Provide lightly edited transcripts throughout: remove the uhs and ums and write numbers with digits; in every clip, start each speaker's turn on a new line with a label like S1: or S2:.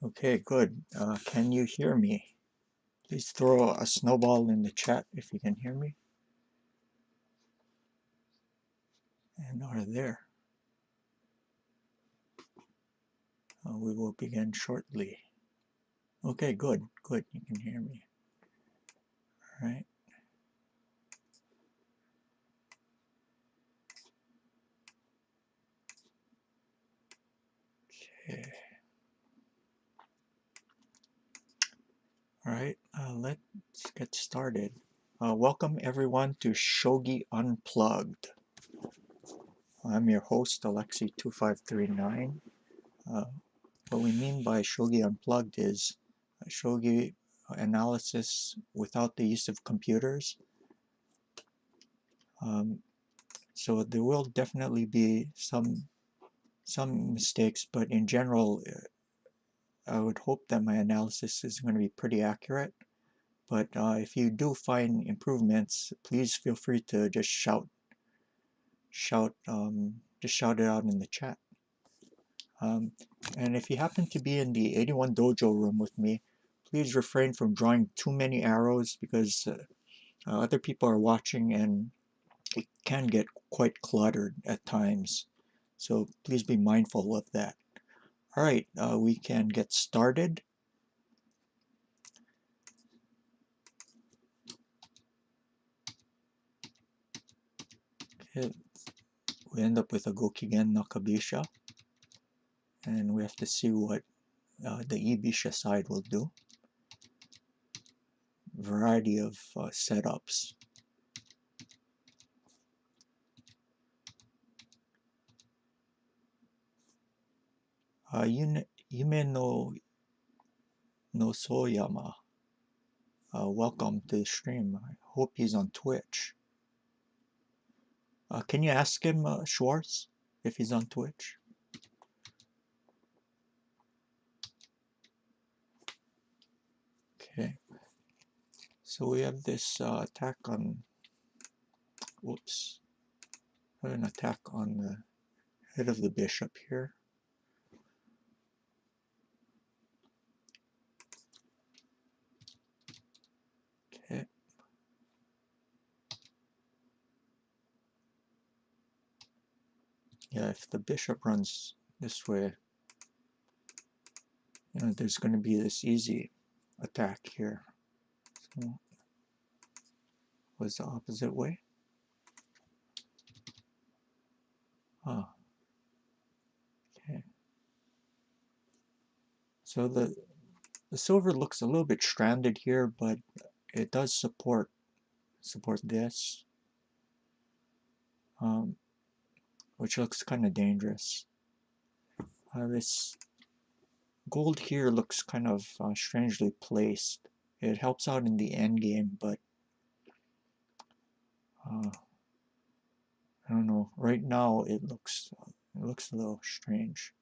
S1: Okay, good. Can you hear me? Please throw a snowball in the chat if you can hear me. And are there. We will begin shortly. Okay, good, good. You can hear me. All right. Okay. All right, let's get started. Welcome everyone to Shogi Unplugged. I'm your host, Alexi2539. What we mean by Shogi Unplugged is Shogi analysis without the use of computers. So there will definitely be some mistakes, but in general, I would hope that my analysis is going to be pretty accurate. But if you do find improvements, please feel free to just shout it out in the chat. And if you happen to be in the 81 dojo room with me, please refrain from drawing too many arrows because other people are watching and it can get quite cluttered at times. So please be mindful of that. All right, we can get started. Okay, we end up with a Gokigen Nakabisha, and we have to see what the Ibisha side will do. Variety of setups. Yume no Soyama, welcome to the stream. I hope he's on Twitch. Can you ask him, Schwartz, if he's on Twitch? Okay. So we have this attack on, whoops, an attack on the head of the bishop here. Okay. Yeah, if the bishop runs this way, there's going to be this easy attack here. So, was the opposite way? Ah, okay. So the silver looks a little bit stranded here, but it does support this, which looks kind of dangerous. This gold here looks kind of strangely placed. It helps out in the endgame, but I don't know. Right now it looks a little strange.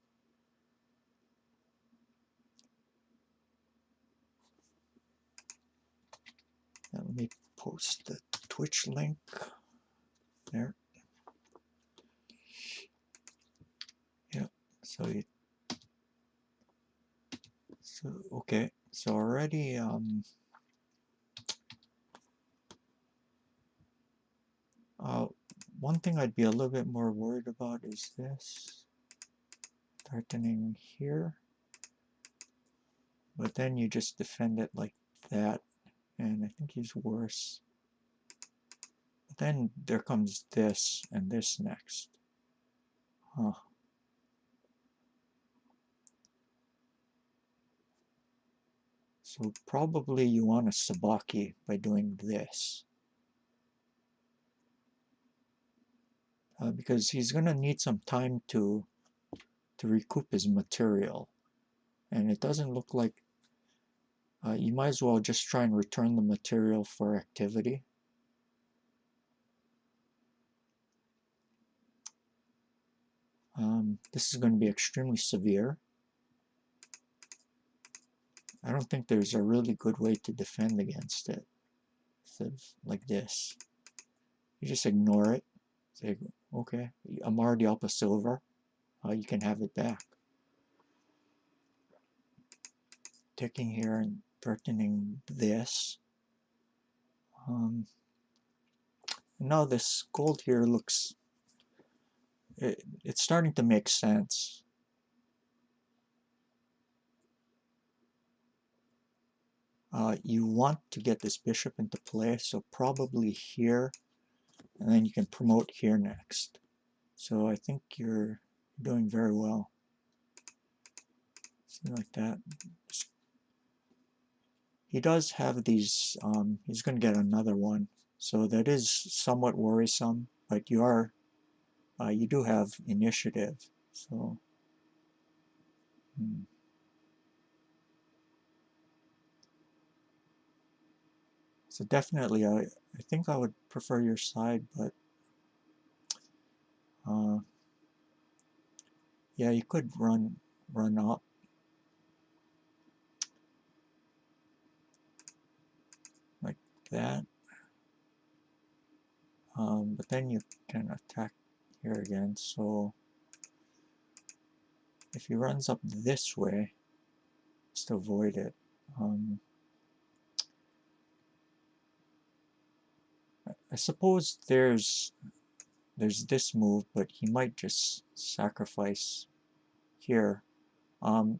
S1: Now, let me post the Twitch link there. Yeah. So okay. So already one thing I'd be a little bit more worried about is this darkening here, but then you just defend it like that, and I think he's worse. But then there comes this and this next. Huh. So probably you want a sabaki by doing this. Because he's going to need some time to recoup his material. And it doesn't look like you might as well just try and return the material for activity. This is going to be extremely severe. I don't think there's a really good way to defend against it. Instead of like this. You just ignore it. Say, okay, I'm already up a silver. You can have it back. taking here and threatening this. Now this gold here looks, it's starting to make sense. You want to get this bishop into play, so probably here, and then you can promote here next. So I think you're doing very well. Something like that. He does have these, he's going to get another one, so that is somewhat worrisome, but you do have initiative, so so definitely I think I would prefer your side, but yeah, you could run up like that, but then you can attack here again, so if he runs up this way, just avoid it. I suppose there's this move, but he might just sacrifice here. What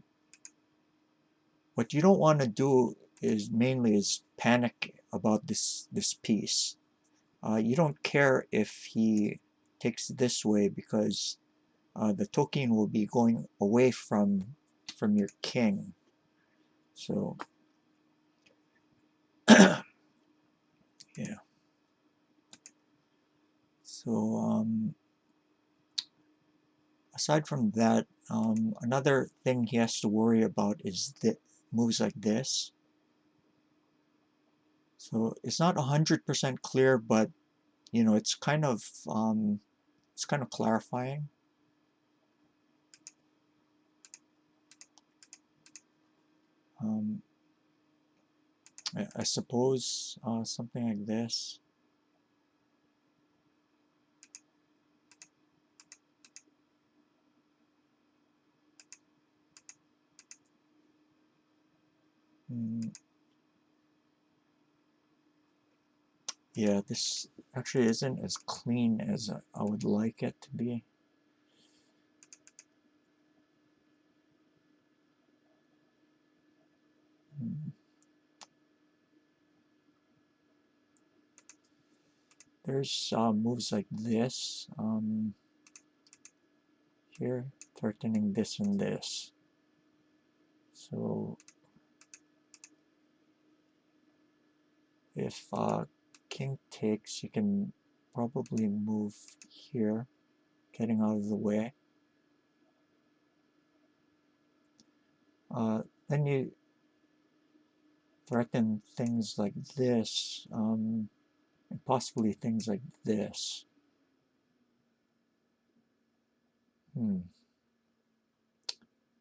S1: you don't want to do is mainly panic about this piece. You don't care if he takes this way because the token will be going away from your king. So yeah. So aside from that, another thing he has to worry about is that moves like this. So it's not 100% clear, but you know it's kind of clarifying. I suppose something like this. Yeah, this actually isn't as clean as I would like it to be. There's moves like this here, threatening this and this. So if king takes, you can probably move here, getting out of the way. Then you threaten things like this, and possibly things like this.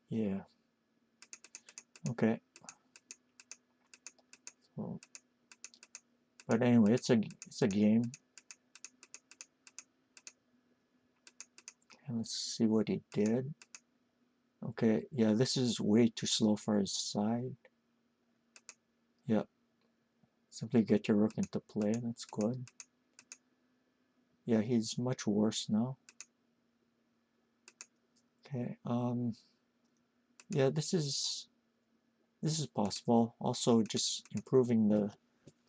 S1: Yeah. Okay. So, but anyway, it's a game. And let's see what he did. Okay, yeah, this is way too slow for his side. Yep. Simply get your rook into play. That's good. Yeah, he's much worse now. Okay. Yeah, this is possible. Also, just improving the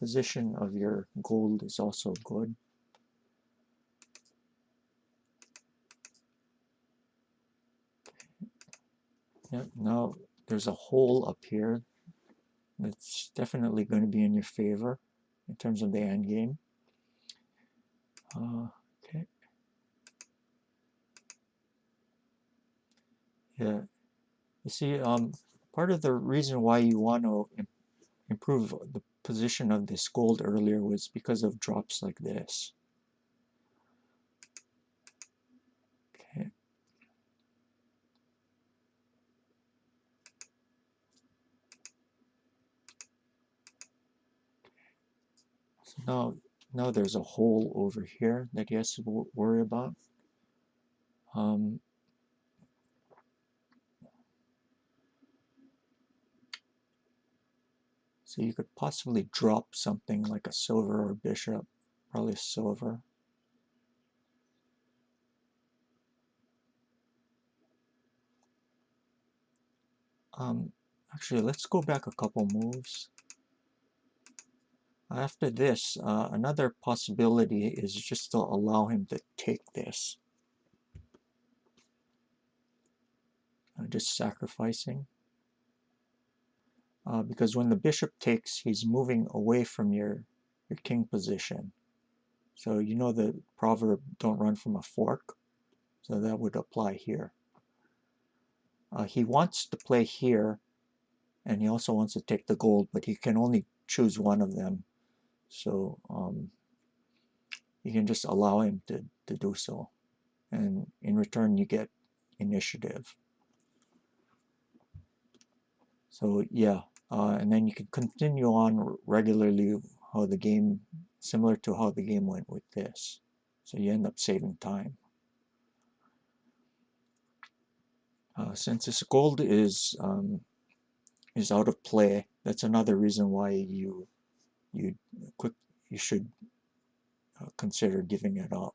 S1: position of your gold is also good. Yeah, now there's a hole up here that's definitely going to be in your favor in terms of the endgame. Okay. Yeah. You see, part of the reason why you want to improve the position of this gold earlier was because of drops like this. Okay. So now there's a hole over here that he has to worry about. So you could possibly drop something like a silver or bishop, probably a silver. Actually, let's go back a couple moves. After this, another possibility is just to allow him to take this. Just sacrificing. Because when the bishop takes, he's moving away from your king position. So you know the proverb, don't run from a fork? So that would apply here. He wants to play here, and he also wants to take the gold, but he can only choose one of them. So you can just allow him to do so. And in return, you get initiative. So yeah, and then you can continue on regularly how the game, similar to how the game went with this. So you end up saving time. Since this gold is out of play, that's another reason why you should consider giving it up.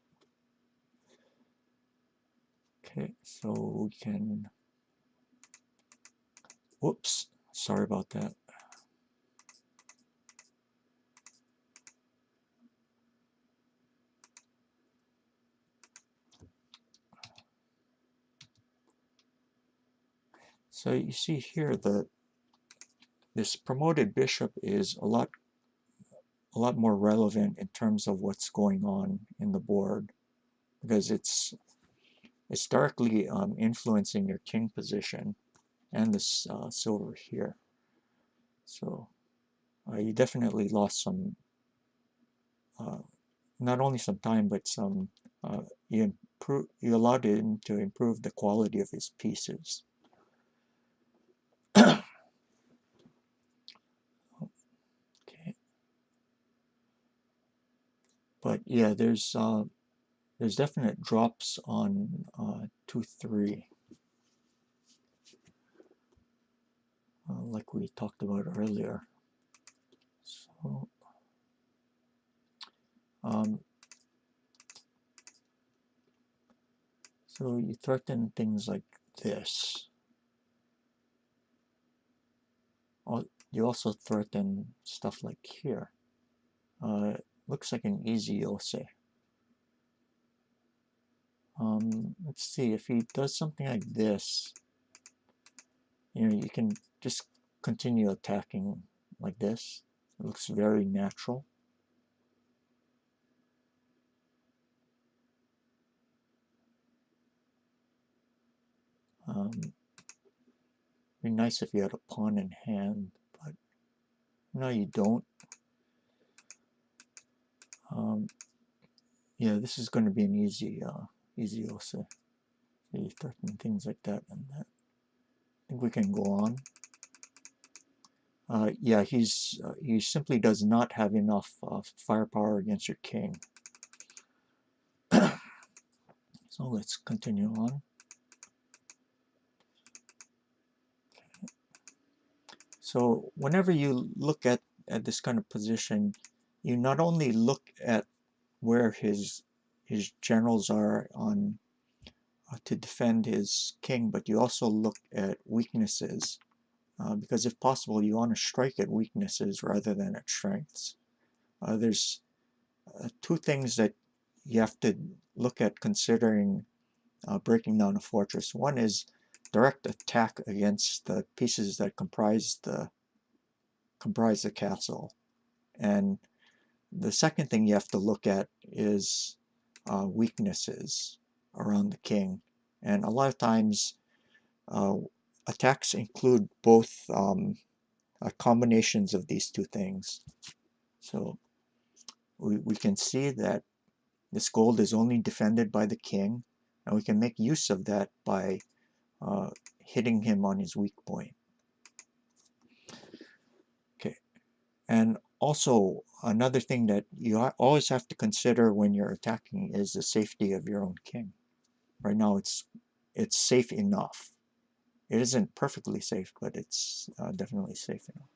S1: Okay, so we can. Whoops, sorry about that. So you see here that this promoted bishop is a lot more relevant in terms of what's going on in the board, because it's directly influencing your king position and this silver here. So you definitely lost some, not only some time, but some, you allowed him to improve the quality of his pieces. Okay. But yeah, there's definite drops on 2-3, like we talked about earlier. So so you threaten things like this. You also threaten stuff like here. Looks like an easy yose. Let's see, if he does something like this, you can just continue attacking like this. It looks very natural. Be nice if you had a pawn in hand, but no, you don't. Yeah, this is going to be an easy yose. So you threaten things like that and that. I think we can go on. Yeah, he simply does not have enough firepower against your king. So let's continue on. So whenever you look at this kind of position, you not only look at where his generals are on to defend his king, but you also look at weaknesses, because if possible, you want to strike at weaknesses rather than at strengths. There's two things that you have to look at considering breaking down a fortress. One is direct attack against the pieces that comprise the castle, and the second thing you have to look at is weaknesses around the king. And a lot of times attacks include both combinations of these two things. So we can see that this gold is only defended by the king, and we can make use of that by hitting him on his weak point. Okay, and also another thing that you always have to consider when you're attacking is the safety of your own king. Right now it's safe enough. It isn't perfectly safe, but it's definitely safe enough.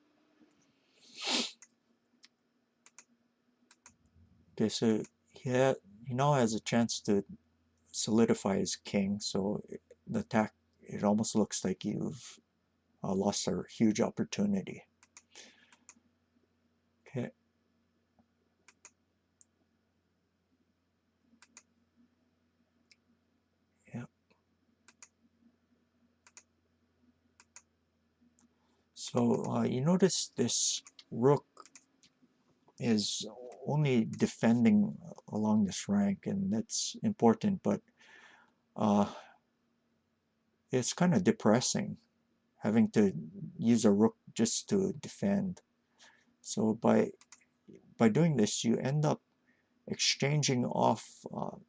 S1: Okay, so he now has a chance to solidify his king, so the attack, it almost looks like you've lost a huge opportunity. Okay. Yeah. So you notice this rook is only defending along this rank, and that's important, but uh, it's kind of depressing having to use a rook just to defend. So by doing this, you end up exchanging off.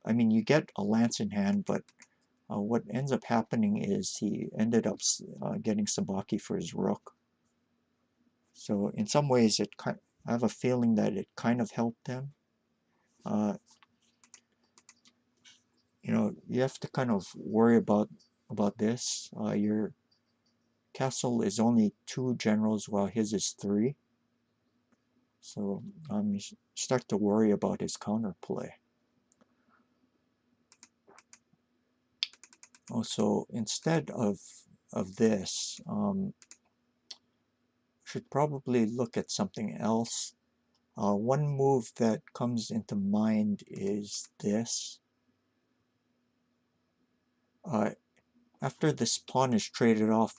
S1: I mean, you get a lance in hand, but what ends up happening is he ended up getting sabaki for his rook. So in some ways, I have a feeling that it kind of helped him. Uh, you have to kind of worry about this. Your castle is only 2 generals, while his is 3. So you start to worry about his counterplay. Also, instead of this, should probably look at something else. One move that comes into mind is this. After this pawn is traded off,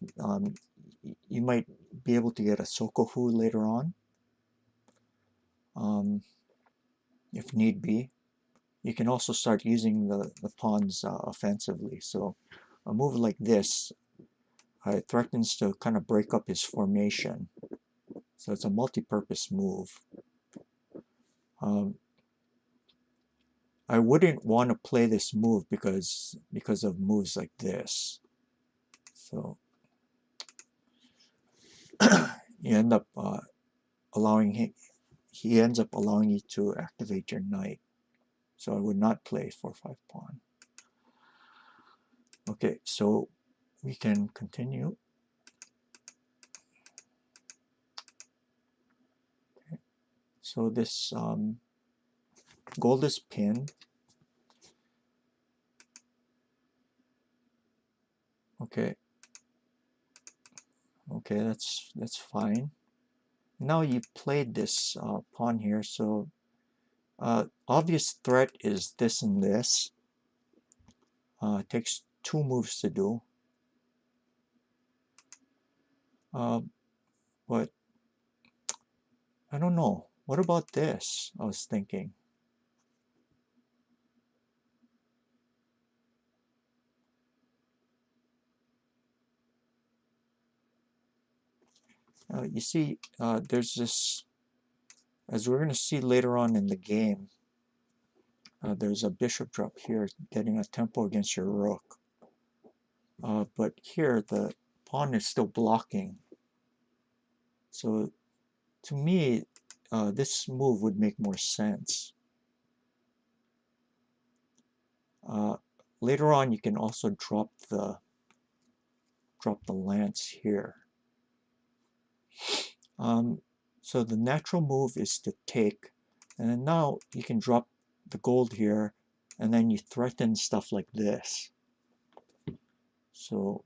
S1: you might be able to get a sokofu later on, if need be. You can also start using the pawns offensively. So a move like this threatens to kind of break up his formation. So it's a multi-purpose move. I wouldn't want to play this move because of moves like this. So you end up allowing him. He ends up allowing you to activate your knight. So I would not play 4/5 pawn. Okay, so we can continue. Okay. So this gold is pinned. Okay. Okay, that's fine. Now you played this pawn here, so obvious threat is this and this. It takes 2 moves to do. But I don't know. What about this? I was thinking. You see, there's this, as we're going to see later on in the game, there's a bishop drop here getting a tempo against your rook. But here, the pawn is still blocking. So to me, this move would make more sense. Later on, you can also drop the lance here. So the natural move is to take, and then now you can drop the gold here, and then you threaten stuff like this. So,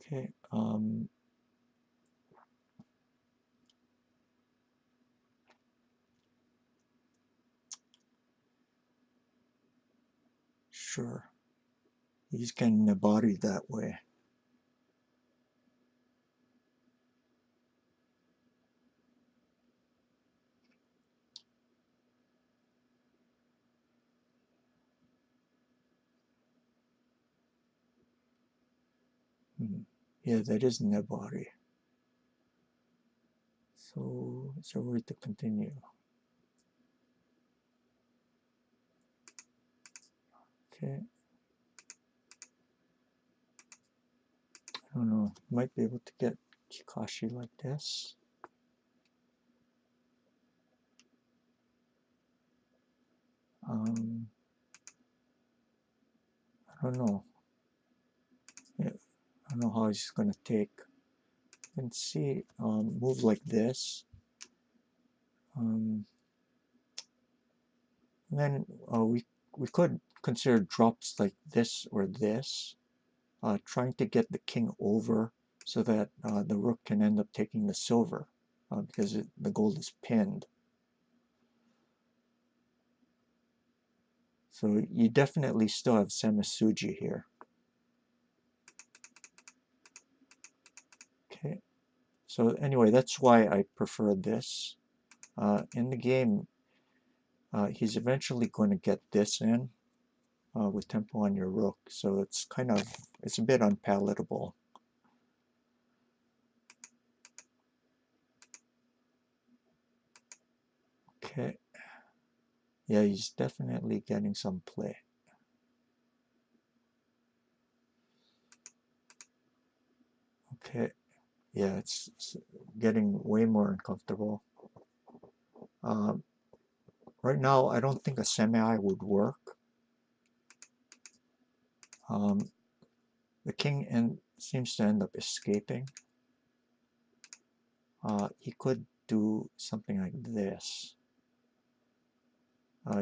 S1: okay, sure, he's getting the body that way. Yeah, that is nebari. So it's a way to continue. Okay. I don't know. Might be able to get Kikashi like this. I don't know. Yeah, don't know how he's going to take. You can see move like this. And then we could consider drops like this or this, trying to get the king over so that the rook can end up taking the silver because the gold is pinned. So you definitely still have tsumeshogi here. Okay, so anyway, that's why I prefer this. In the game, he's eventually going to get this in with tempo on your rook, so it's a bit unpalatable. Okay, yeah, he's definitely getting some play. Okay, yeah, it's getting way more uncomfortable. Right now, I don't think a semi would work. The king seems to end up escaping. He could do something like this.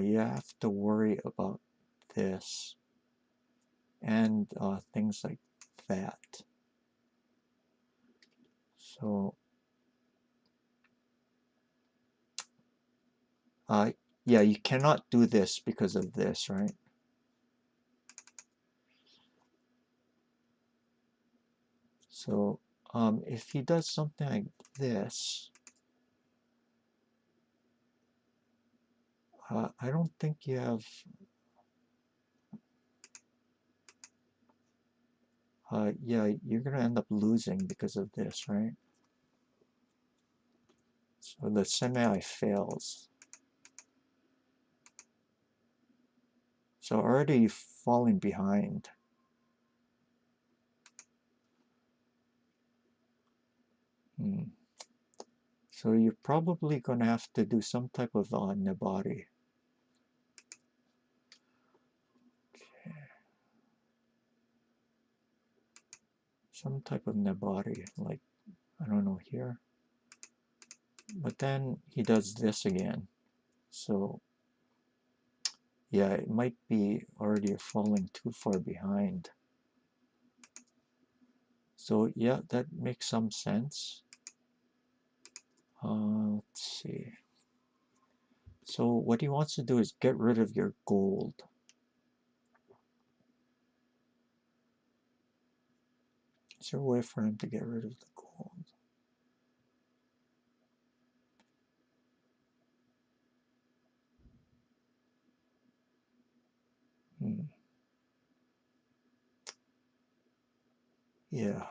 S1: You have to worry about this and things like that. So, yeah, you cannot do this because of this, right? So, if he does something like this, I don't think you have. Yeah, you're gonna end up losing because of this, right? So the semi fails. So already you've fallen behind. So you're probably gonna have to do some type of nebari. Some type of nebari, like, I don't know, here. But then he does this again. So, yeah, it might be already falling too far behind. So, yeah, that makes some sense. Let's see. So, what he wants to do is get rid of your gold. Is there a way for him to get rid of the gold? Yeah.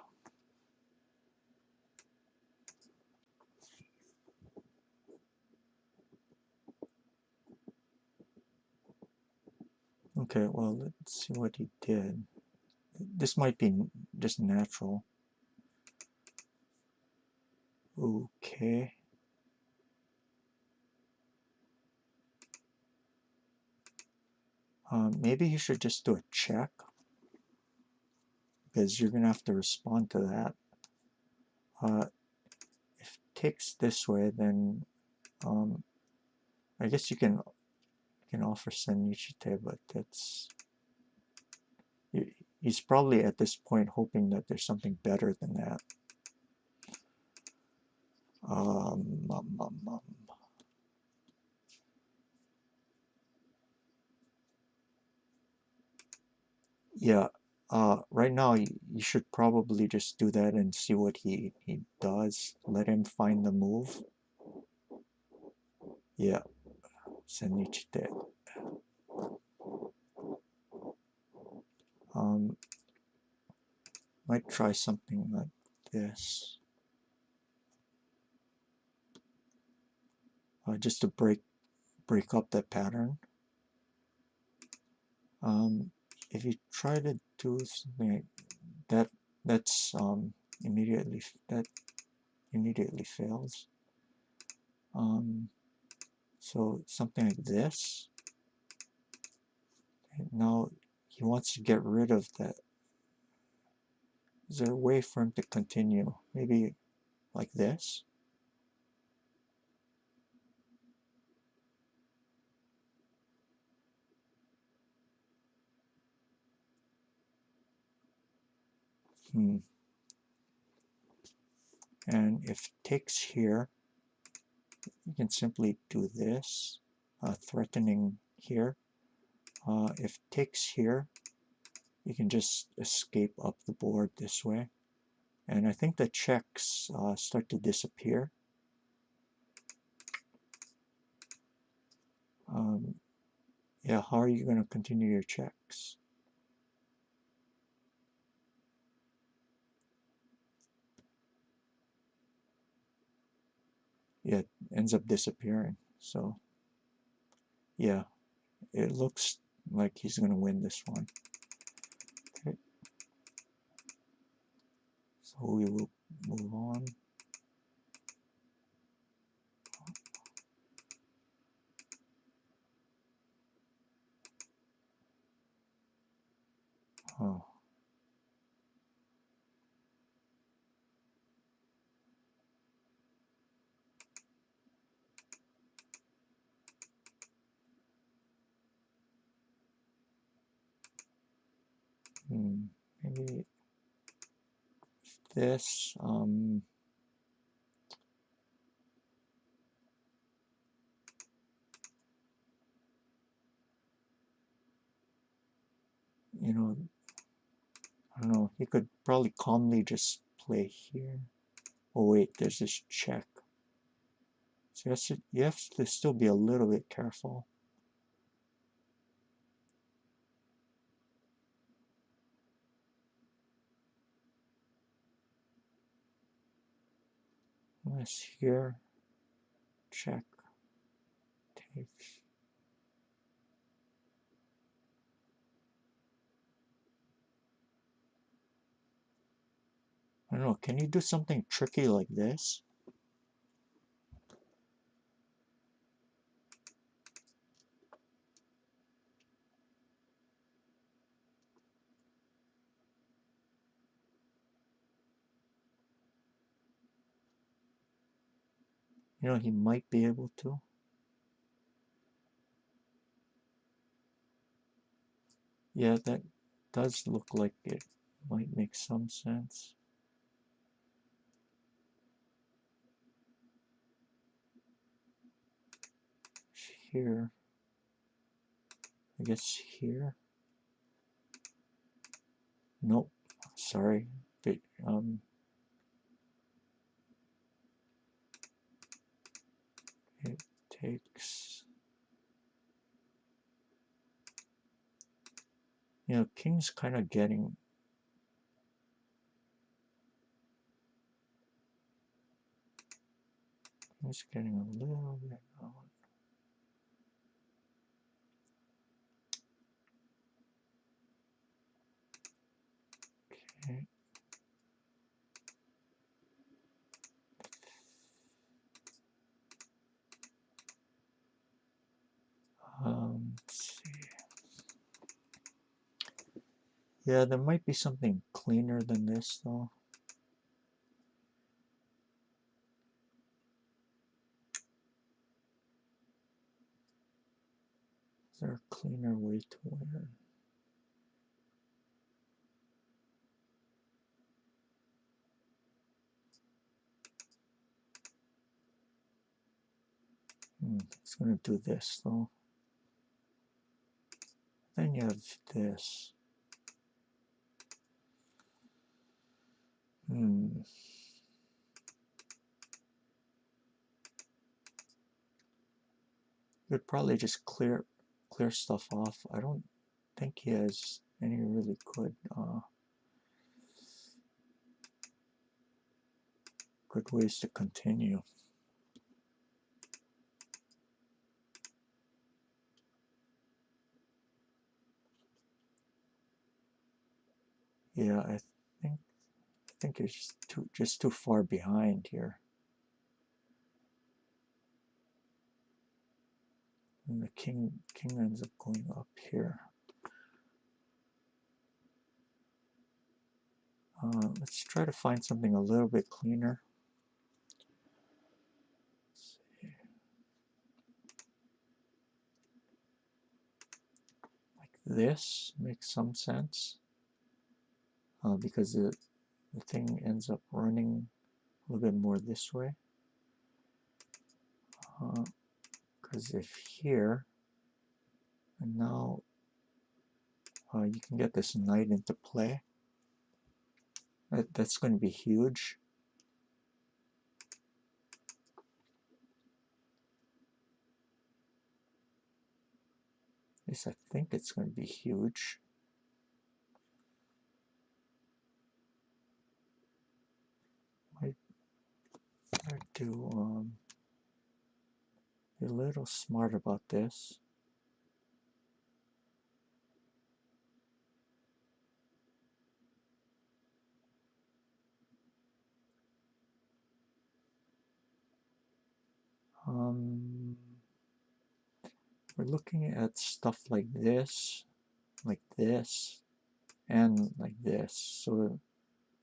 S1: Okay, well, let's see what he did. This might be just natural. Okay. Maybe you should just do a check, because you're going to have to respond to that. If it takes this way, then I guess you can offer Senichite, but that's... He's probably at this point hoping that there's something better than that. Yeah, right now you should probably just do that and see what he does. Let him find the move. Yeah, Senichite. Might try something like this. Just to break up that pattern. If you try to do something like that, that's immediately fails. So something like this. And now he wants to get rid of that Is there a way for him to continue? Maybe like this? Hmm. And if takes here, you can simply do this, threatening here. If takes here, you can just escape up the board this way. And I think the checks start to disappear. Yeah, how are you going to continue your checks? Yeah, it ends up disappearing. So, yeah, it looks like he's going to win this one. Okay, so we will move on. Oh. Maybe this, you know, I don't know, he could probably calmly just play here. Oh wait, there's this check. So you have to still be a little bit careful. Unless here, check, takes. I don't know, can you do something tricky like this? You know, he might be able to. Yeah, that does look like it might make some sense. Here, I guess here. Nope, sorry. But, it takes. You know, king's kind of getting. He's getting a little bit out. Okay. Let's see. Yeah, there might be something cleaner than this though. Is there a cleaner way to win? It's gonna do this though. Then you have this. You'd probably just clear stuff off. I don't think he has any really good ways to continue. Yeah, I think it's just too far behind here. And the king ends up going up here. Let's try to find something a little bit cleaner. Like this makes some sense, because the thing ends up running a little bit more this way. Because if here, and now you can get this knight into play. That's going to be huge. At least I think it's going to be huge. Might try to be a little smart about this. We're looking at stuff like this, and like this. So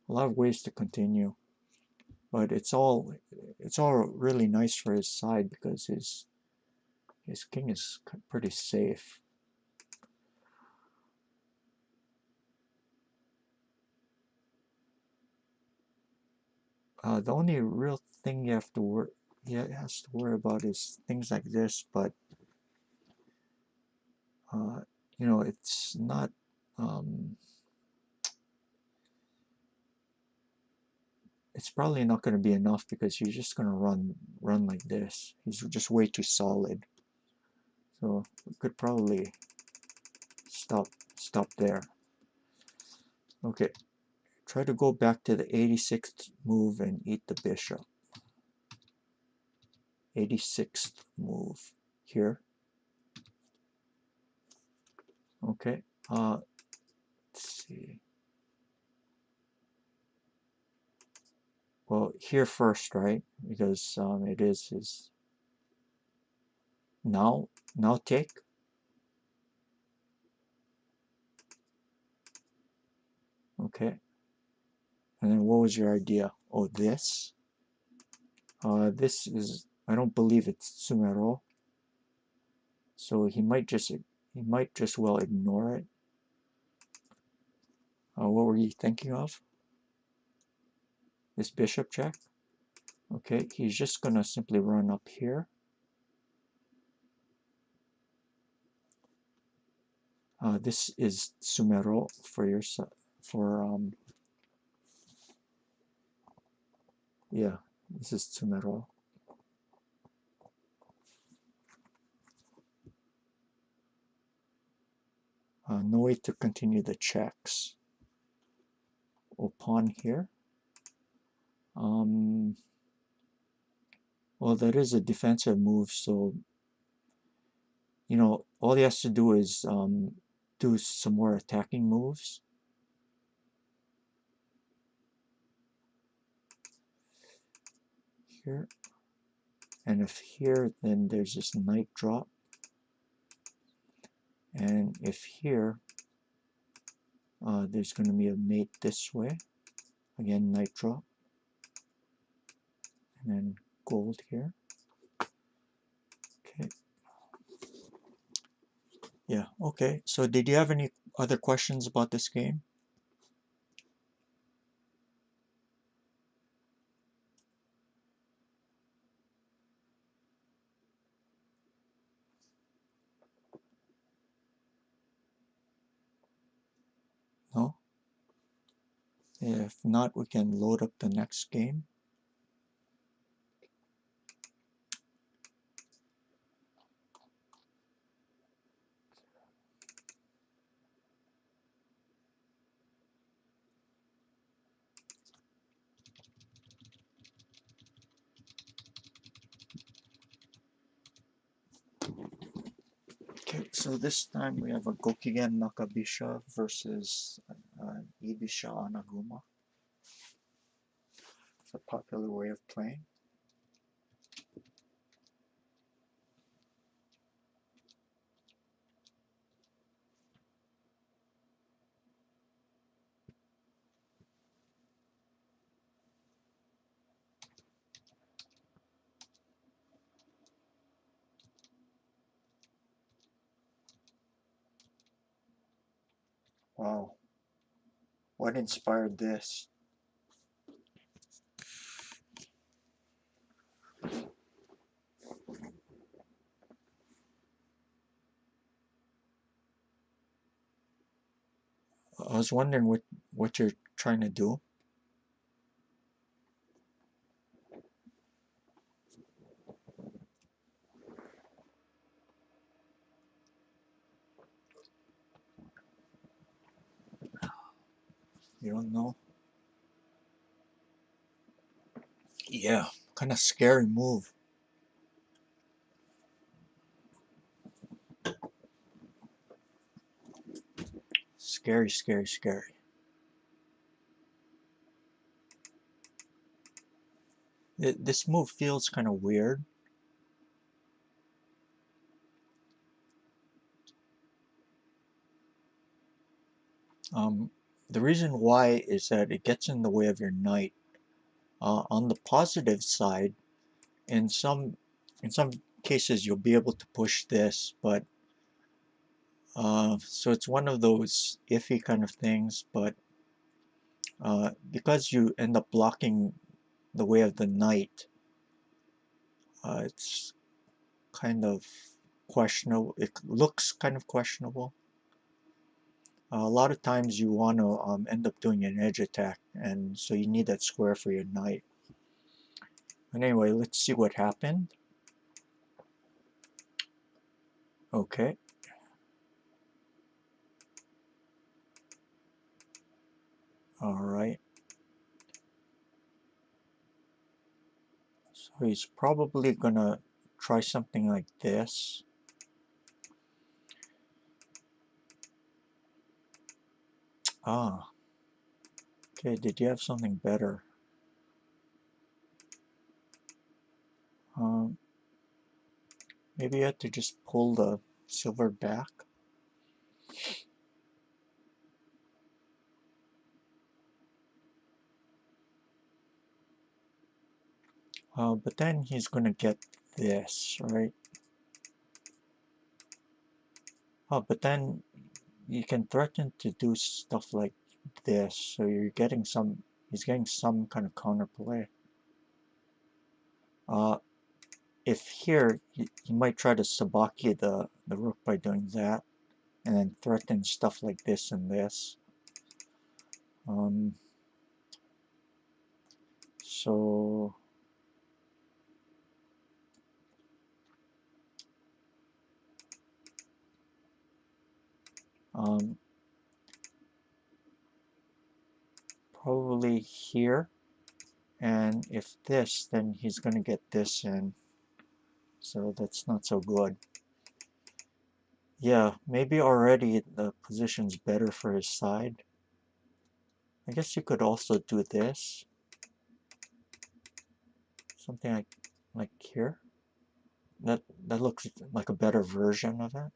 S1: a lot of ways to continue, but it's all really nice for his side because his king is pretty safe. The only real thing he has to worry about is things like this, but you know, it's not. It's probably not going to be enough because he's just going to run like this. He's just way too solid. So we could probably stop there. Okay, try to go back to the 86th move and eat the bishop. 86th move here. Okay, let's see. Well, here first, right? Because it is his. Now take. Okay. And then what was your idea? Oh, this? This is, I don't believe it's tsumero. So he might just well ignore it. What were you thinking of? This bishop check? Okay, he's just gonna simply run up here. This is tsumero for your yeah, this is tsumero. No way to continue the checks. We'll pawn here. Well, that is a defensive move, so you know, all he has to do is do some more attacking moves. Here. And if here, then there's this knight drop. And if here, there's going to be a mate this way. Again, knight drop. And then gold here. Okay. Yeah, okay. So did you have any other questions about this game? No? If not, we can load up the next game. Okay, so this time we have a Gokigen Nakabisha versus Ibisha Anaguma. It's a popular way of playing. Wow, what inspired this? I was wondering what you're trying to do. You don't know? Yeah, kind of scary move. Scary, scary, scary. This move feels kind of weird. Um, the reason why is that it gets in the way of your knight. On the positive side, in some in some cases you'll be able to push this, but so it's one of those iffy kind of things. But because you end up blocking the way of the knight, it's kind of questionable. It looks kind of questionable. A lot of times you want to end up doing an edge attack, and so you need that square for your knight. But anyway, let's see what happened. Okay, alright. So he's probably gonna try something like this. Ah, okay, did you have something better? Um, maybe you had to just pull the silver back. But then he's gonna get this, right? But then you can threaten to do stuff like this, so he's getting some kind of counterplay. Uh, if here, he might try to sabaki the rook by doing that, and then threaten stuff like this and this. Um, so, um, probably here, and if this, then he's gonna get this in, so that's not so good. Yeah, maybe already the position's better for his side. I guess you could also do this. Something like here. That looks like a better version of it.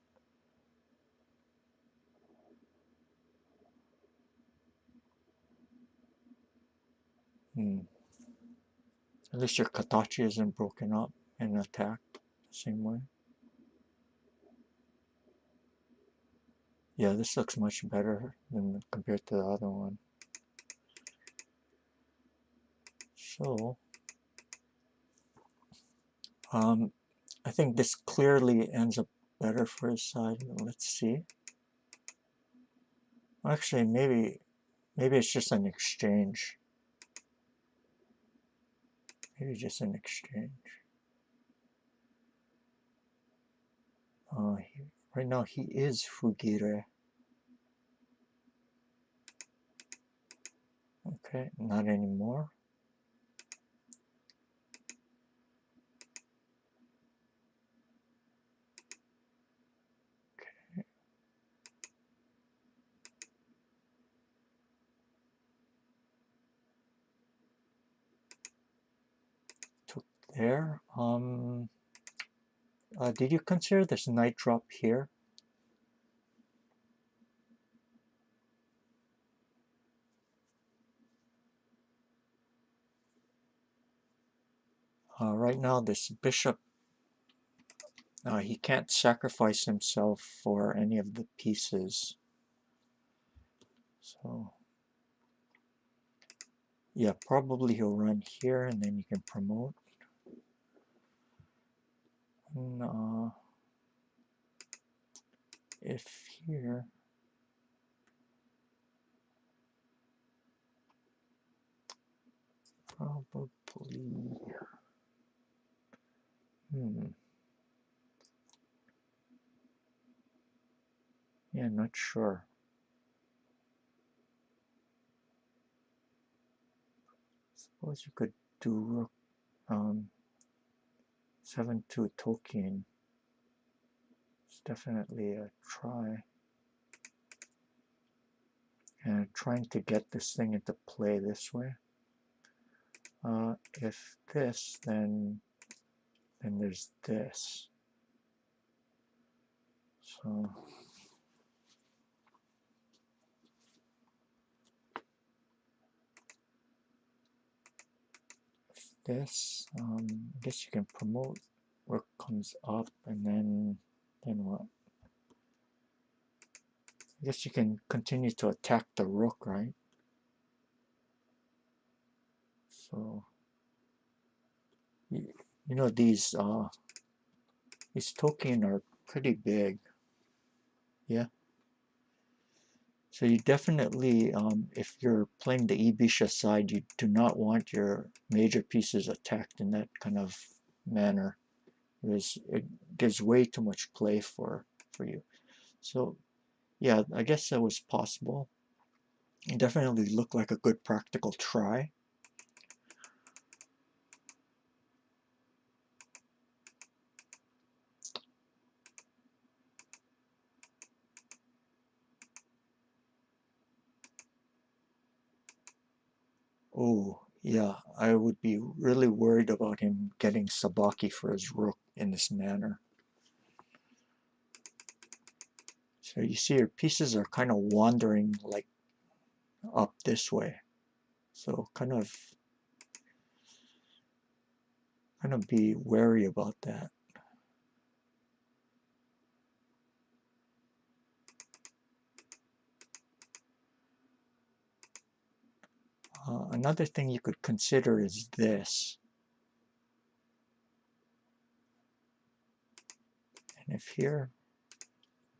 S1: Hmm. At least your katachi isn't broken up and attacked the same way. Yeah, this looks much better than compared to the other one. So, um, I think this clearly ends up better for his side. Let's see. Actually, maybe it's just an exchange. Maybe just an exchange. Right now he is Fugire. Okay, not anymore. Took there. Did you consider this knight drop here? Right now this bishop, he can't sacrifice himself for any of the pieces. So yeah, probably he'll run here and then you can promote. And, if here, probably, yeah, not sure. Suppose you could do rook 7-2 Tolkien. It's definitely a try. And trying to get this thing into play this way. If this, then there's this. So this, I guess you can promote. Rook comes up, and then what? I guess you can continue to attack the rook, right? So you know these Tolkien are pretty big, yeah. So you definitely, if you're playing the Ibisha side, you do not want your major pieces attacked in that kind of manner. It gives way too much play for you. So yeah, I guess that was possible. It definitely looked like a good practical try. Oh, yeah, I would be really worried about him getting Sabaki for his rook in this manner. So you see your pieces are kind of wandering like up this way. So kind of be wary about that. Another thing you could consider is this. And if here,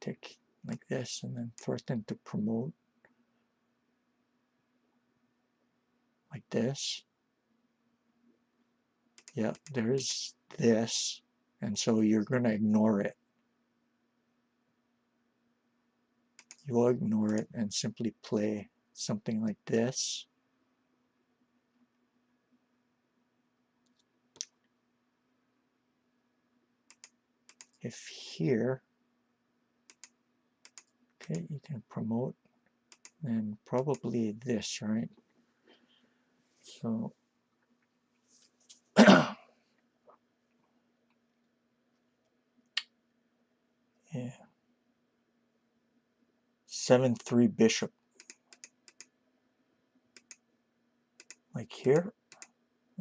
S1: take like this and then threaten to promote like this. Yeah, there is this, and so you're going to ignore it. You will ignore it and simply play something like this. If here, okay, you can promote, and probably this, right? So yeah, 7-3 bishop, like here.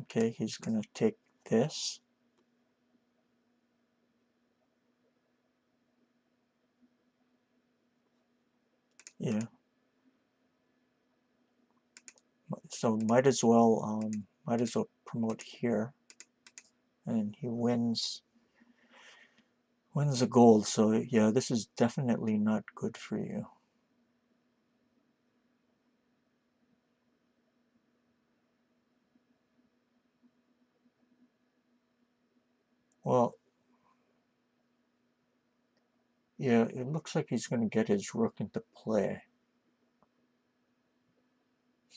S1: Okay, he's gonna take this. Yeah. So might as well promote here, and he wins the gold. So yeah, this is definitely not good for you. Well, yeah, it looks like he's going to get his rook into play.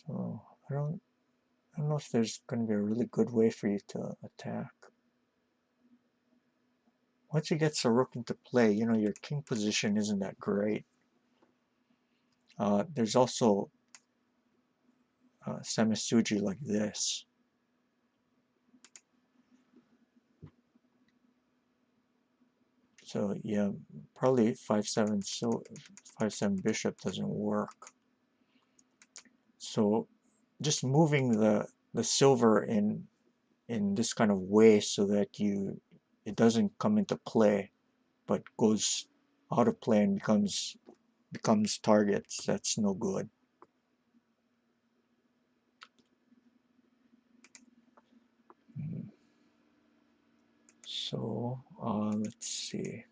S1: So I don't know if there's going to be a really good way for you to attack. Once he gets a rook into play, you know, your king position isn't that great. There's also tsumeshogi like this. So yeah, probably 5-7 5-7 bishop doesn't work. So just moving the silver in this kind of way so that it doesn't come into play, but goes out of play and becomes targets. That's no good. So let's see.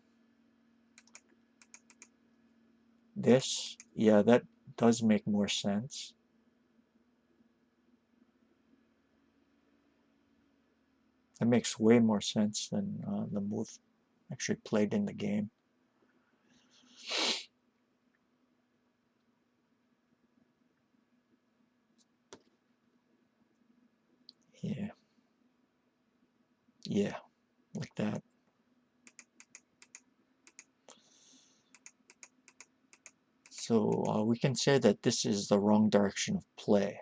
S1: This, yeah, that does make more sense. That makes way more sense than the move actually played in the game. Yeah, yeah, like that. So we can say that this is the wrong direction of play.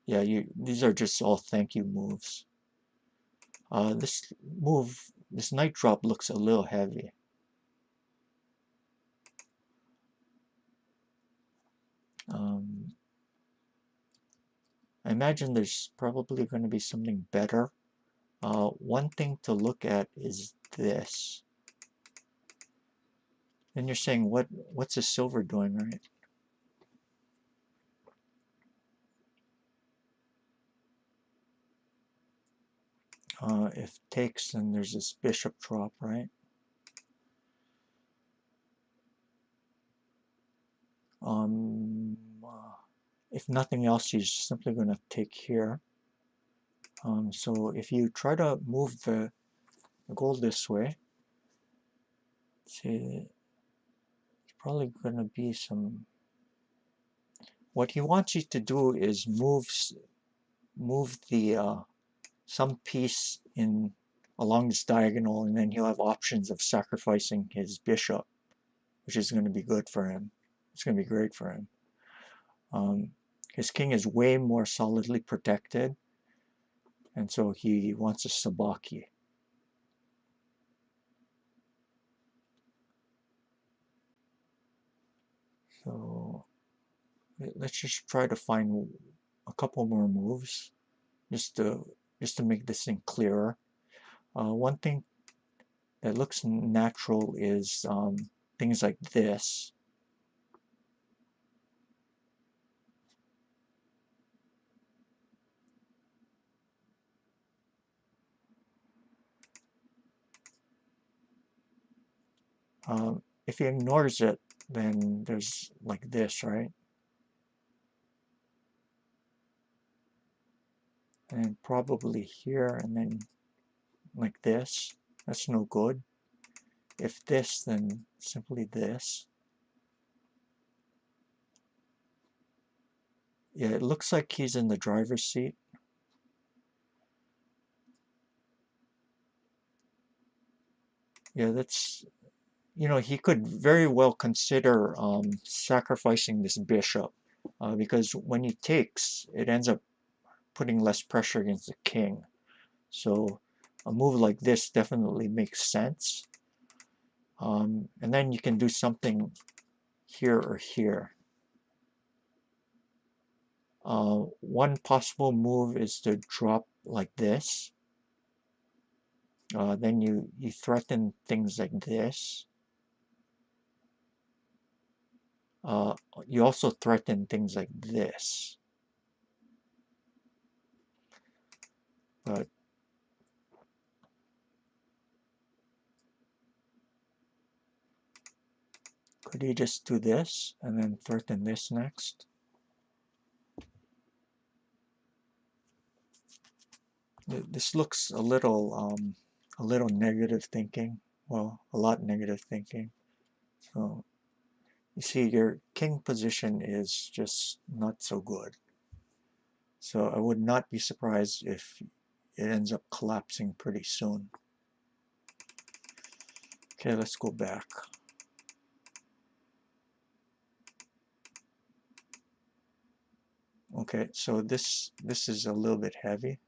S1: Yeah, these are just all thank you moves. This move, this knight drop looks a little heavy. I imagine there's probably going to be something better. One thing to look at is this. Then you're saying, what's the silver doing, right? If takes, then there's this bishop drop, right? Um, uh, if nothing else, he's simply going to take here. So if you try to move the gold this way, see, it's probably going to be some. What he wants you to do is move the some piece in along this diagonal, and then he'll have options of sacrificing his bishop, which is going to be good for him. It's going to be great for him. His king is way more solidly protected, and so he wants a sabaki. So let's just try to find a couple more moves just to make this thing clearer. One thing that looks natural is things like this. If he ignores it, then there's like this, right? And probably here, and then like this. That's no good. If this, then simply this. Yeah, it looks like he's in the driver's seat. Yeah, that's, he could very well consider sacrificing this bishop because when he takes, it ends up putting less pressure against the king. So a move like this definitely makes sense. And then you can do something here or here. One possible move is to drop like this. Then you threaten things like this. You also threaten things like this. But could he just do this and then threaten this next? This looks a little negative thinking. Well, a lot negative thinking. So you see, your king position is just not so good. So I would not be surprised if it ends up collapsing pretty soon. Okay, let's go back. Okay, so this is a little bit heavy.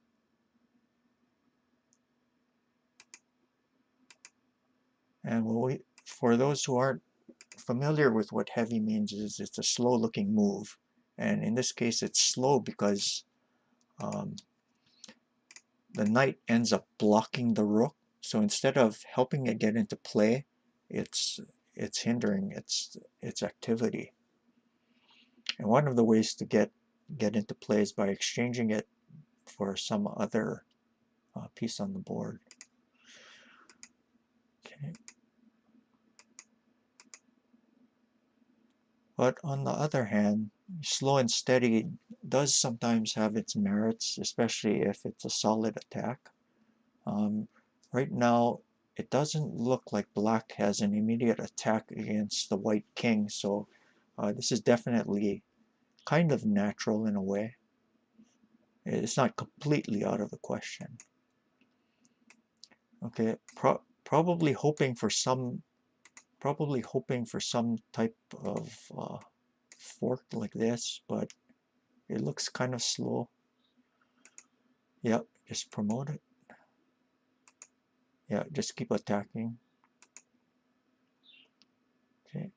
S1: And for those who aren't familiar with what heavy means, is it's a slow looking move. And in this case, it's slow because um, the knight ends up blocking the rook. So instead of helping it get into play, it's hindering its activity. And one of the ways to get into play is by exchanging it for some other piece on the board. Okay. But on the other hand, slow and steady does sometimes have its merits, especially if it's a solid attack. Right now, it doesn't look like black has an immediate attack against the white king, so this is definitely kind of natural in a way. It's not completely out of the question. Okay, probably hoping for some type of fork like this, but it looks kind of slow. Yep, just promote it. Yeah, just keep attacking. Okay.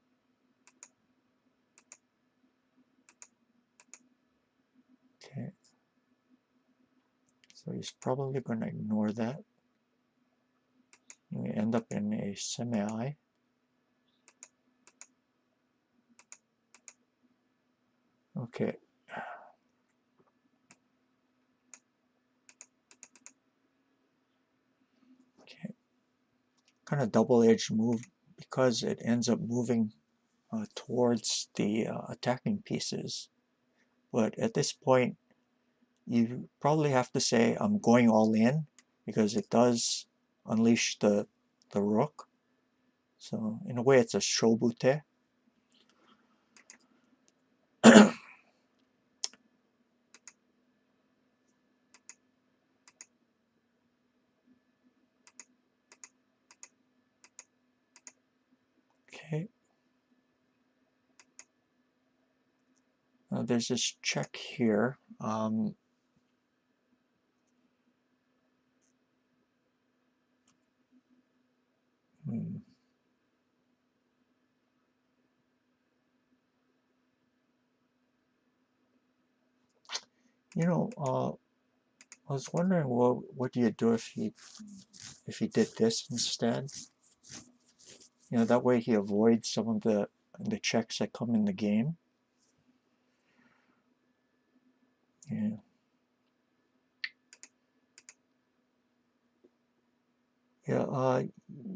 S1: Okay. So he's probably going to ignore that. We end up in a semi. Okay. Okay. Kind of double-edged move because it ends up moving towards the attacking pieces. But at this point, you probably have to say I'm going all in because it does unleash the rook. So in a way, it's a shobute. Okay. Now there's this check here. Hmm. You know, I was wondering what do you do if he did this instead? You know, that way he avoids some of the checks that come in the game. Yeah. Yeah,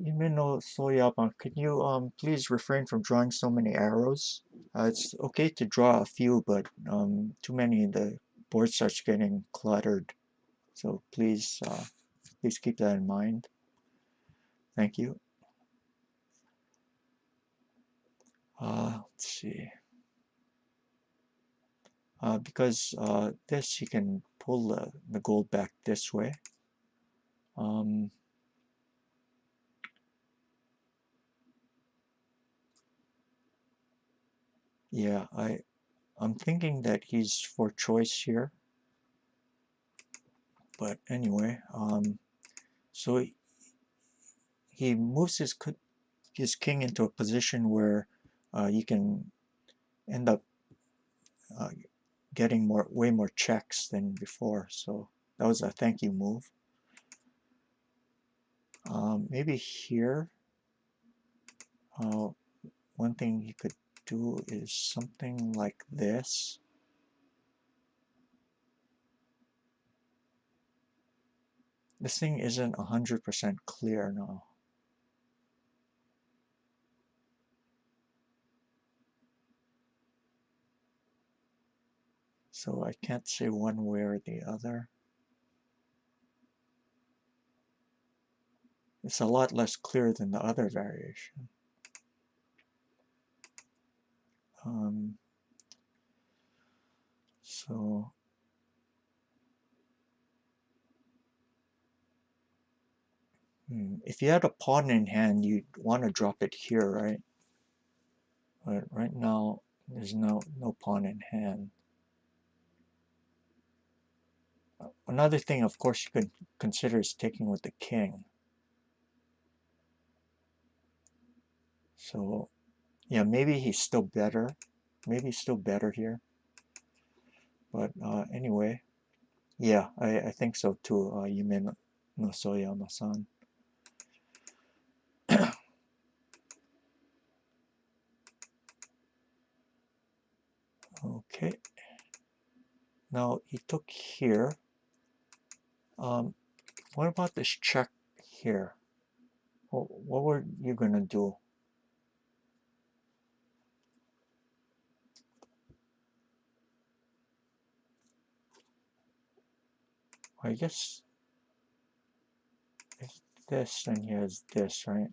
S1: Yumeno Soyama, can you please refrain from drawing so many arrows? It's okay to draw a few, but too many, the board starts getting cluttered. So please keep that in mind. Thank you. Let's see. Because this, you can pull the gold back this way. Um, yeah, I'm thinking that he's for choice here. But anyway, so he moves his king into a position where you can end up uh, getting way more checks than before. So that was a thank you move. Maybe here, one thing you could do is something like this. This thing isn't 100% clear now. So I can't say one way or the other. It's a lot less clear than the other variation. So if you had a pawn in hand, you'd want to drop it here, right? But right now, there's no pawn in hand. Another thing, of course, you could consider is taking with the king. So, yeah, maybe he's still better. Maybe he's still better here. But anyway, yeah, I think so too, Yume no Soyama-san. Okay. Now, he took here. What about this check here? What were you gonna do? I guess if this, then he has this, right?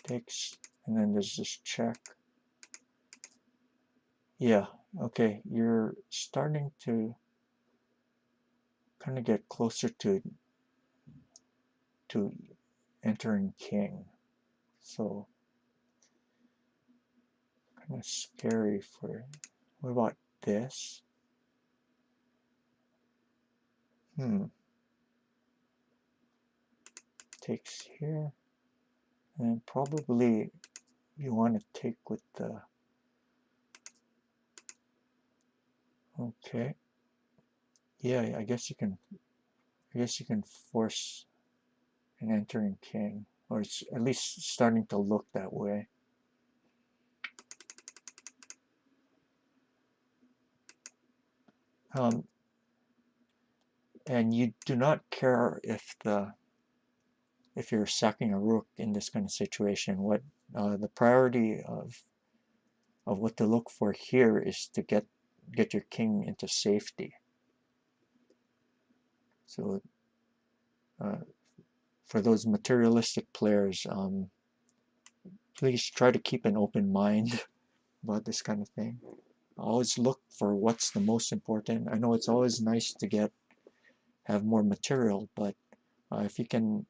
S1: Takes, and then there's this check. Yeah, okay, you're starting to kind of get closer to entering king. So kind of scary for. What about this? Takes here, and probably you want to take with the. Okay, yeah, I guess you can. I guess you can force an entering king, or it's at least starting to look that way. Um, and you do not care if you're sacking a rook in this kind of situation. What the priority of what to look for here is to get your king into safety. So uh, for those materialistic players, please try to keep an open mind about this kind of thing. Always look for what's the most important. I know it's always nice to have more material, but if you can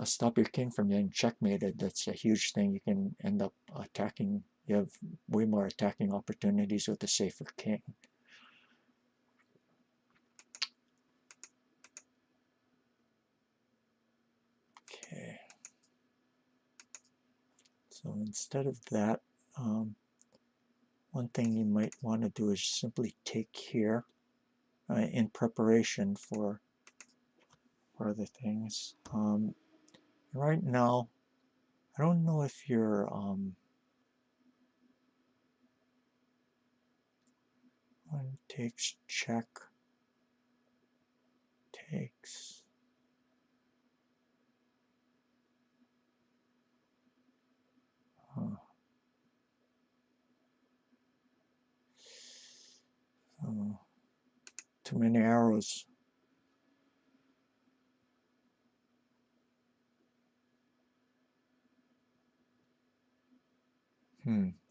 S1: stop your king from getting checkmated, that's a huge thing. You can end up attacking. You have way more attacking opportunities with a safer king. Okay. So instead of that, one thing you might want to do is simply take here in preparation for other things. Right now, I don't know if you're one takes check takes. Uh, too many arrows.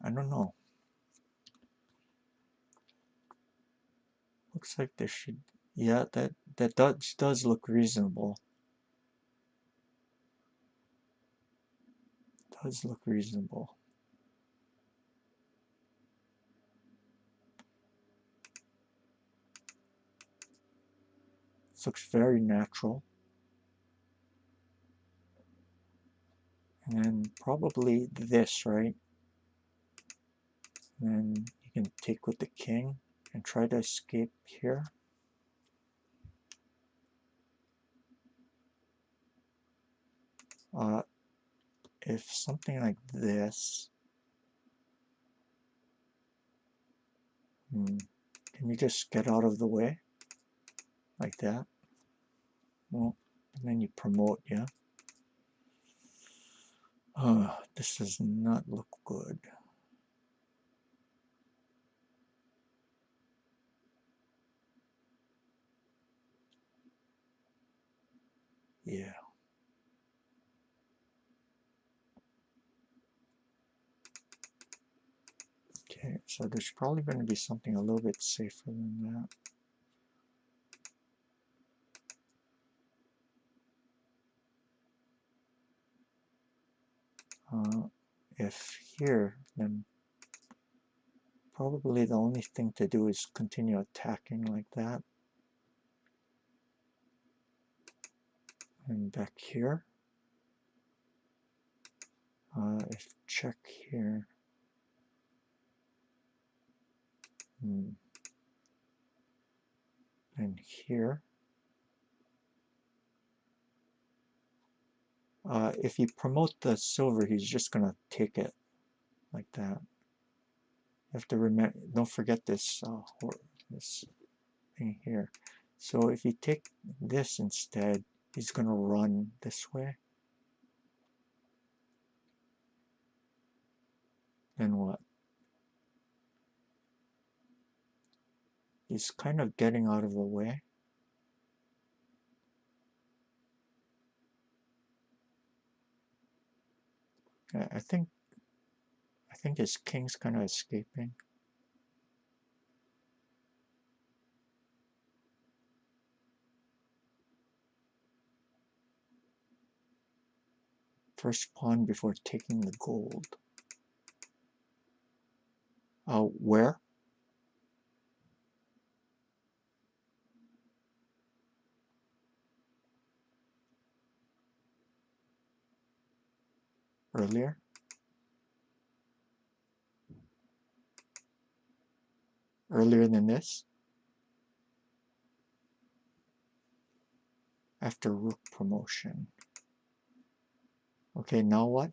S1: I don't know. Looks like there should. Yeah, that does look reasonable. Does look reasonable. This looks very natural. And then probably this, right? And then you can take with the king and try to escape here. If something like this, can you just get out of the way like that? Well, and then you promote, yeah. This does not look good. Yeah. Okay, so there's probably going to be something a little bit safer than that. If here, then probably the only thing to do is continue attacking like that. And back here, if check here, and here, if you promote the silver, he's just gonna take it like that. You have to remember, don't forget this this thing here. So if you take this instead, he's gonna run this way. Then what? He's kind of getting out of the way. I think his king's kind of escaping. First pawn before taking the gold. Where? Earlier? Earlier than this? After rook promotion. Okay, now what?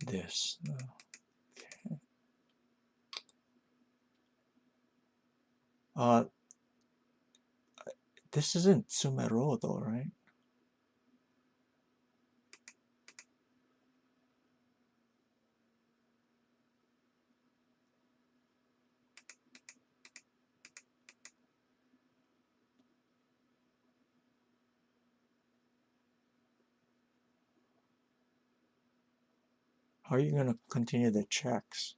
S1: This. Okay. Uh, this isn't Sumero though, right? How are you gonna continue the checks?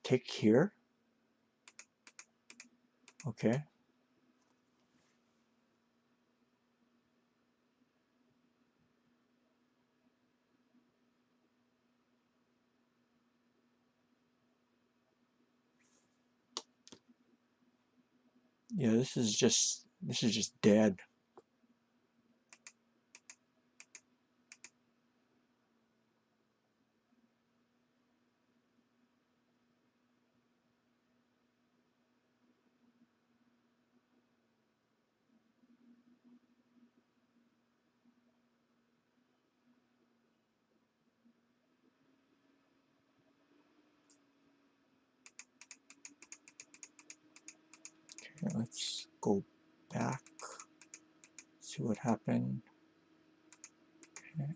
S1: Take here? Okay. Yeah, this is just dead. Okay, let's go back. See what happened. Okay.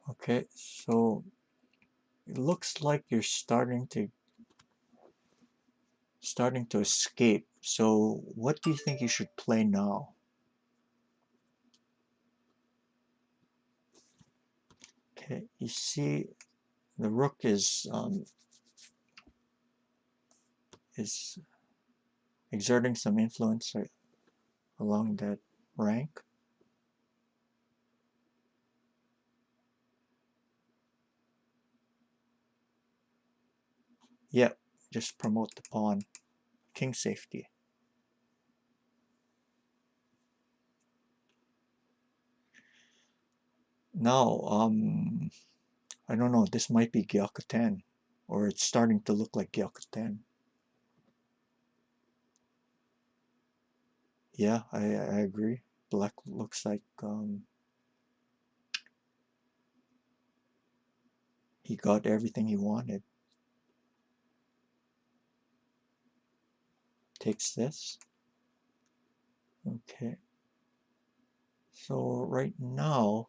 S1: Okay, so it looks like you're starting to escape. So what do you think you should play now? Okay, you see the rook is exerting some influence along that rank. Yep, just promote the pawn. King safety. Now, I don't know, this might be gyokutosen, or it's starting to look like gyokutosen. Yeah, I agree. Black looks like he got everything he wanted. Takes this. Okay. So right now,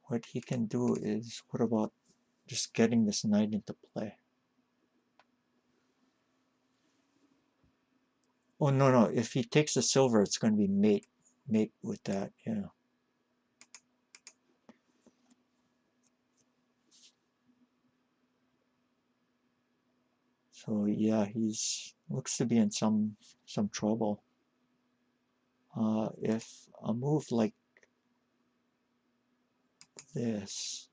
S1: what he can do is, what about just getting this knight into play? Oh no, no, if he takes the silver, it's going to be mate with that, yeah. So yeah, he's looks to be in some trouble. If a move like this,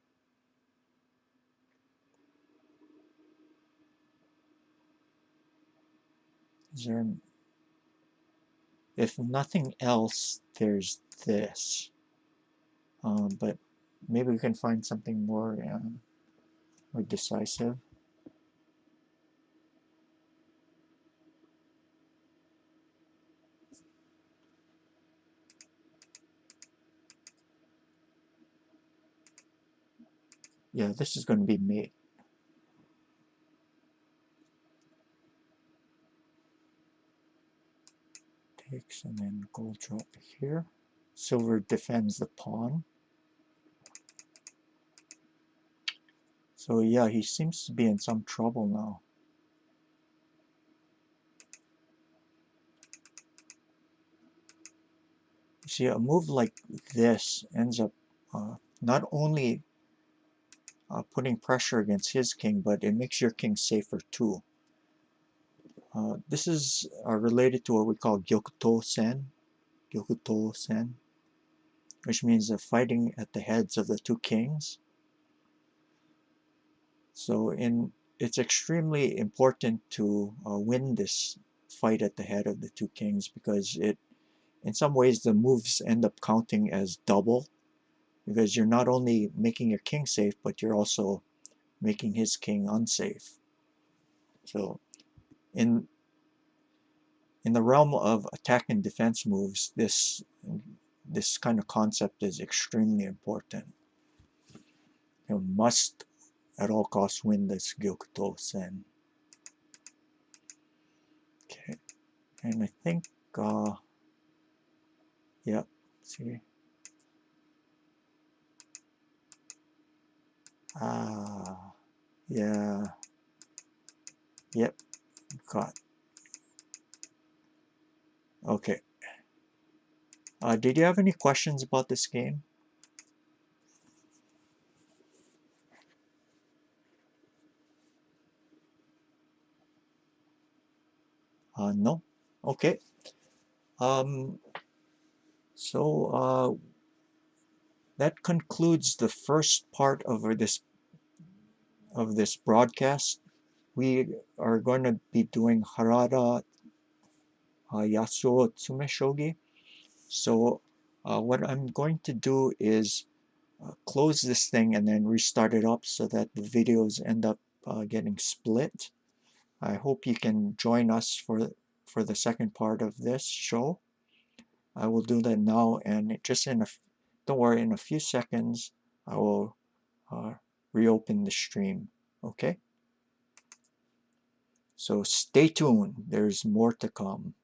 S1: is there, if nothing else, there's this. But maybe we can find something more decisive. Yeah, this is going to be mate. Takes and then gold drop here. Silver defends the pawn. So yeah, he seems to be in some trouble now. You see, a move like this ends up not only putting pressure against his king, but it makes your king safer too. This is related to what we call gyokutosen, which means fighting at the heads of the two kings. So it's extremely important to win this fight at the head of the two kings, because in some ways the moves end up counting as double, because you're not only making your king safe, but you're also making his king unsafe. So in in the realm of attack and defense moves, this kind of concept is extremely important. You must at all costs win this gyokutosen. Okay, and I think yeah, see, ah, yeah, yep, got. Okay. Did you have any questions about this game? No. Okay. Um, so that concludes the first part of this broadcast. We are going to be doing Harada Yasuo tsumeshogi. So what I'm going to do is close this thing and then restart it up so that the videos end up getting split. I hope you can join us for the second part of this show. I will do that now, and just don't worry, in a few seconds I will uh, reopen the stream. Okay? So stay tuned. There's more to come.